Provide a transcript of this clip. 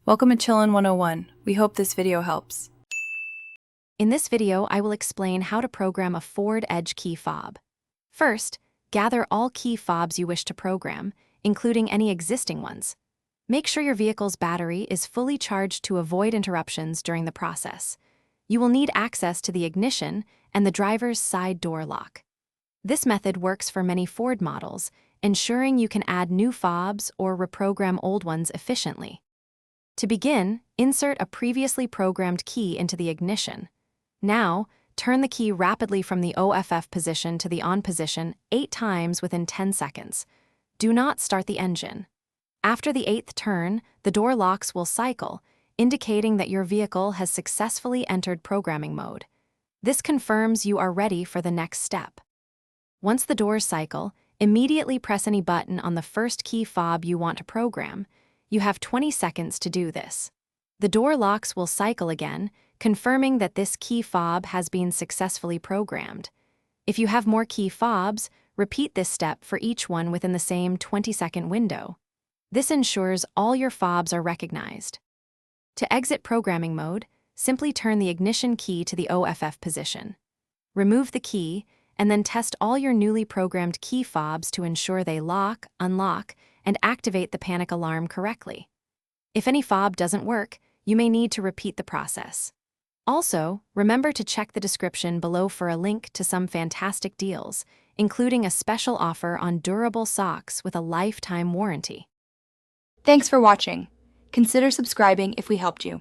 Welcome to Chillin' 101. We hope this video helps. In this video, I will explain how to program a forward edge key fob. First, gather all key fobs you wish to program, including any existing ones. Make sure your vehicle's battery is fully charged to avoid interruptions during the process. You will need access to the ignition and the driver's side door lock. This method works for many Ford models, ensuring you can add new fobs or reprogram old ones efficiently. To begin, insert a previously programmed key into the ignition. Now, turn the key rapidly from the OFF position to the on position 8 times within 10 seconds. Do not start the engine. After the 8th turn, the door locks will cycle, indicating that your vehicle has successfully entered programming mode. This confirms you are ready for the next step. Once the doors cycle, immediately press any button on the first key fob you want to program. You have 20 seconds to do this. The door locks will cycle again, confirming that this key fob has been successfully programmed. If you have more key fobs, repeat this step for each one within the same 20-second window. This ensures all your fobs are recognized. To exit programming mode, simply turn the ignition key to the OFF position. Remove the key, and then test all your newly programmed key fobs to ensure they lock, unlock, and activate the panic alarm correctly. If any fob doesn't work, you may need to repeat the process. Also, remember to check the description below for a link to some fantastic deals, including a special offer on durable socks with a lifetime warranty. Thanks for watching. Consider subscribing if we helped you.